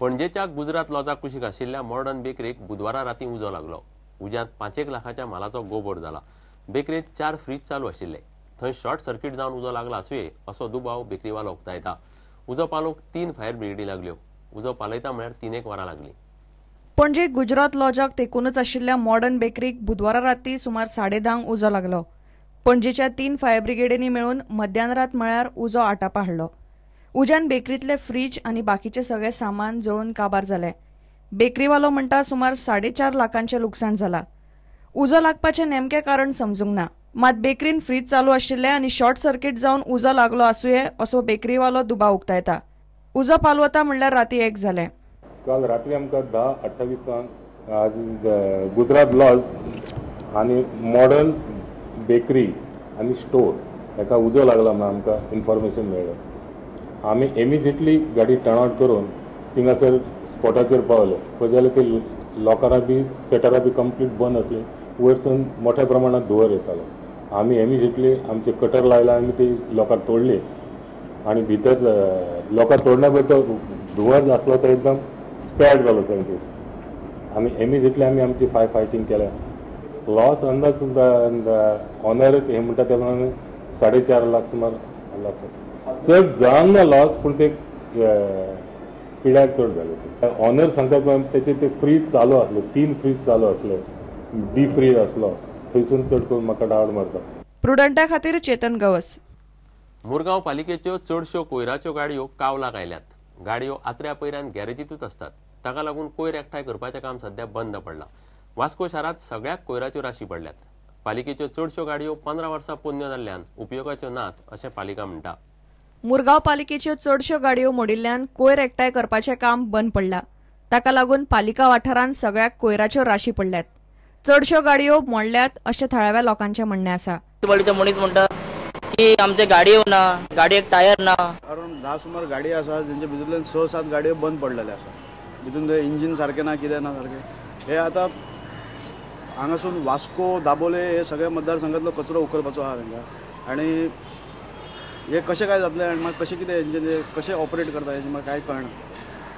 पणजेच्या गुजरात लॉजा कुशीक आशिल्ल्या मॉडर्न बेकरीक बुधवारा राती उजो लागलो। उज्यांत 5 लाखाच्या मालाचो गोबोर जाला। बेकरीत 4 फ्रीज चालू आशिल्ले। थंय शॉर्ट सर्किट जावन उजो लागला आसुये असो दुबाव बेकरीवालो उक्तायता। उजो पालोवंक 3 फायर ब्रिगेडी लागल्यो। उजो पालयता म्हळ्यार 3 वरां लागली। पणजे गुजरात लॉजाक तेकूनच आशिल्ल्या मॉडर्न बेकरीक बुधवारा राती सुमार 10:30 उजो लागलो। पणजेच्या 3 फायर ब्रिगेडींनी मेळून मध्यानरात म्हळ्यार उजो आटापा हाडलो। उज्यान बेकरीतले फ्रीज आनी बाकीचे सगळे सामान जळून काबार जाले। बेकरीवालो म्हणटा सुमार 4.5 लाखांचे लुकसाण जाला। उजो लागपाचे नेमके कारण समजूंक ना, मात बेकरीन फ्रीज चालू आशिल्ले आनी शॉर्ट सर्किट जावन उजो लागलो आसुये असो बेकरीवालो दुबाव उक्तायता। उजो पालवता म्हणल्यार राती 1 जालें। काल रात्री आमकां 10:28 आज गुजरात लॉज आनी मॉडर्न बेकरी आनी स्टोर हेका उजो लागला म्हणून आमकां इन्फॉर्मेशन मेळ्ळें। आमी इमिजिएटली गाडी टर्न आउट करून थिंगासर स्पॉटाचेर पावले। पळय जाल्यार ते लॉकरां बी शटरां बी कंप्लीट बंद आसली। वयरसून मोठ्या प्रमाणात धुंवर येतालो। आमी इमिजिएटली आमचे कटर लायला आनी ती लॉकर तोडली आनी भितर लॉकर तोडण्या पळय तो धुंवर आसलो तो एकदम स्पॅड जालो सगळें। आमी इमिजिएटली आमची फायटिंग केलें। लॉस अंदाज ऑनर हे म्हणटा ते प्रमाणे 4.5 लाख सुमार आला आसा। चड जावन ना लॉस, पूण ते पिड्यार चड जाले। ऑनर सांगता त्याचे ते फ्रीज चालू आसले, 3 फ्रीज चालू आसले, डी फ्रीज आसलो, थंयसून चड करून म्हाका डावट मारता। प्रुडंटा खातीर चेतन गवस। मुरगांव पालिकेच्यो चडश्यो कोयराच्यो गाडयो कावलाक आयल्यात। गाडयो आत्र्या पयऱ्यान गॅरेजीतूच असतात, ताका लागून कोयर एकठांय करपाचें काम सध्या बंद पडलां। वास्को शारांत सगळ्याक कोयराच्यो राशी पडल्यात। पालिकेच्यो चडश्यो गाडयो 15 वर्सां पोन्न्यो जाल्ल्यान उपयोगाच्यो नात अशें पालिका म्हणटा। मुरगांव पालिकेच्यो चडश्यो गाडयो मोडिल्ल्यान कोयर एकठांय करपाचें काम बंद पडलां। ताका लागून पालिका वाठारांत सगळ्याक कोयराच्यो राशी पडल्यात। चडश्यो गाडयो मोडल्यात अशें थळाव्या लोकांचें म्हणणें आसा। मनीस म्हणटा की आमचे गाडयो ना, गाडयेक टायर ना। अरावंड 10 सुमार गाडी आसा जेंचे भितरल्यान 6-7 गाडयो बंद पडलेले आसा। भितून ते इंजीन सारकें ना, कितें ना सारकें। हे आतां हांगासून वास्को दाबोले हे सगळे मतदारसंघातलो कचरो उखलपाचो आहा तांकां। आनी हे कशें काय जातलें आनी मागीर कशें कितें हेंचे कशें ऑपरेट करता हेंचें म्हाका कांय कळना।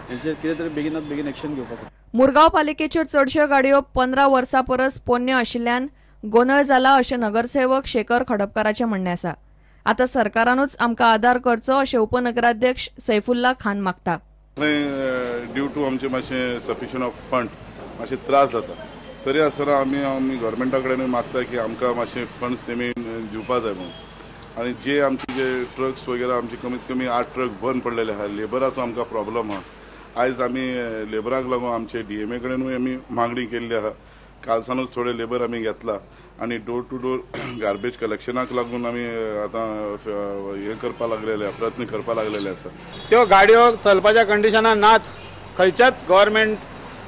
हेंचेर कितें तरी बेगिनात बेगीन एक्शन घेवपाक। मुरगांव पालिकेच्यो चडश्यो गाडयो 15 वर्सां परस पोन्न्यो आशिल्ल्यान गोंधळ जाला अशें नगरसेवक शेखर खडपकाराचें म्हणणें आसा। आतां सरकारानूच आमकां आदार करचो अशें उपनगराध्यक्ष सैफुल्ला खान मागता। ड्यू टू आमचे मातशें सफिशियंट ऑफ फंड मातशें त्रास जाता, तरी आसतना आमी गव्हर्मेंटा कडेन मागता की आमकां मातशें फंड्स तेमी दिवपा जाय म्हणून। आनी जे आमचे जे ट्रक्स वगैरे आमचे कमीत कमी 8 ट्रक बंद पडलेले आहा। लेबराचो आमकां प्रॉब्लम आहा। आयज आमी लेबराक लागून आमचे DMA कडेनूय आमी मागणी केल्ली आहा। कालसानूच थोडे लेबर आमी घेतला आनी डोर टू डोर गार्बेज कलेक्शनाक लागून आमी आतां हे करपा लागलेले, प्रयत्न करपा लागलेले आसा। त्यो गाडयो चलपाच्या कंडिशनान नात। खंयच्याच गव्हर्मेंट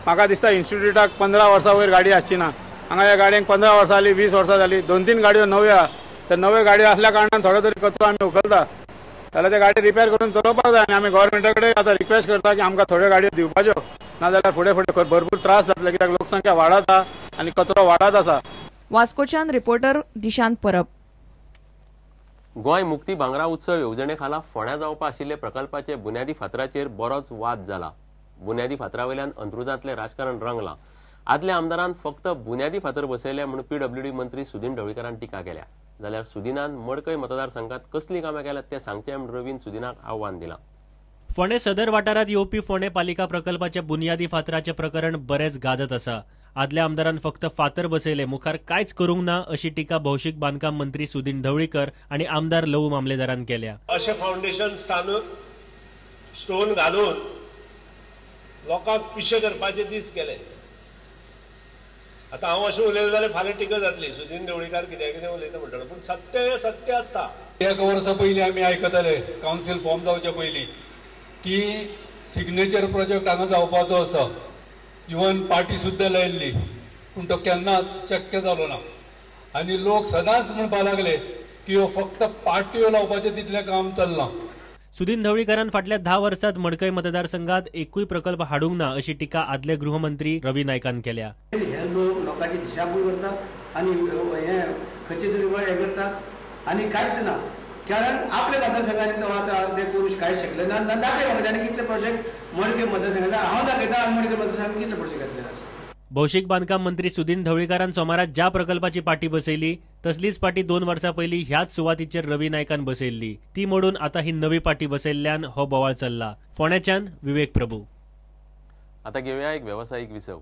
म्हाका दिसता इन्स्टिट्यूटाक 15 वर्सां वयर गाडी आसची ना। हांगा ह्या गाडयांक 15 वर्सां जाली, 20 वर्सां जाली। 2-3 गाडयो नव्यो आहा। त्या नव्यो गाडयो असल्या कारणान थोडो तरी कचरो आमी उखलता। जाल्यार ते गाडी रिपेर करून चलोवपाक जाय। आनी आमी गव्हर्मेंटा कडेन आतां रिक्वेस्ट करता की आमकां थोड्यो गाडयो दिवपाच्यो, नाजाल्यार फुडें भरपूर त्रास जातले, कित्याक लोकसंख्या वाडत आहा आनी कचरो वाडत आसा। वास्कोच्यान रिपोर्टर दिशांत परब। गोंय मुक्ती भांगरा उत्सव येवजणे खाला फोंड्या जावपा आशिल्ले प्रकल्पाचे बुन्यादी फातराचेर बरोच वाद जाला। बुन्यादी फातरावयल्यान अंत्रुजांतले राजकारण रंगलां। आदल्या आमदारान फक्त बुन्यादी फातर बसयले म्हूण PWD मंत्री सुदीन ढवळीकरान टिका केल्या। जाल्यार सुदिनान मडकय मतदारसंघात कसली कामां केल्यात ते सांगचे म्हूण रवीन सुदिनाक आव्हान दिलां। फोंडे सदर वाठारात येवपी फोंडे पालिका प्रकल्पाचे बुन्यादी फातराचे प्रकरण बरेच गाजत आसा। आदल्या आमदारान फक्त फातर बसयले, मुखार कांयच करूंक ना अशी टिका भौशीक बांदकाम मंत्री सुदीन ढवळीकर आणि आमदार लवू मामलेदारान केल्या। अशें फाउंडेशन स्टोन घालून लोकांक पिशे करपाचे दीस केले। आतां हांव अशें उलयलें जाल्यार फाल्यां टिका जातली, सुदीन ढवळीकर कितें उलयता म्हणटलो, पूण सत्य हें सत्य आसता। 1 वर्सा पयलीं आमी आयकताले कावन्सील फॉर्म जावचे पयलीं की सिग्नेचर प्रोजेक्ट हांगा जावपाचो आसा, इवन पार्टी सुद्दां लायिल्ली, पूण तो केन्नाच शक्य जालो ना। आनी लोक सदांच म्हणपा लागले की हो फक्त पार्ट्यो लावपाचें तितलें काम चल्लां। सुदीन ढवळीकरान फाटल्या 10 वर्सात मडकय मतदारसंघात एकूय प्रकल्प हाडूंक ना अशी टिका आदले गृहमंत्री रवी नायकान केल्या। हे लोकांची दिशाभूल करतात आणि हे खंयचे तरी वेळ हे करतात आणि कांयच ना। कारण आपल्या मतदारसंघांनी आतां ते करूंक कांयच शकले ना दाखय म्हाका ताणें कितले प्रोजेक्ट मडके मतदारसंघांतले हांव दाखयता आनी मडके मतदारसंघात कितले प्रोजेक्ट घातलेले आसा. भौशीक बांदकाम मंत्री सुदीन ढवळीकारान सोमारात ज्या प्रकल्पाची पाटी बसयली तसलीच पाटी 2 वर्सां पयलीं ह्याच सुवातीचेर रवी नायकान बसयल्ली. ती मोडून आता ही नवी पाटी बसयल्ल्यान हो बोवाळ चल्ला. फोंड्याच्यान विवेक प्रभू. आता घेऊया एक व्यावसायिक विसव.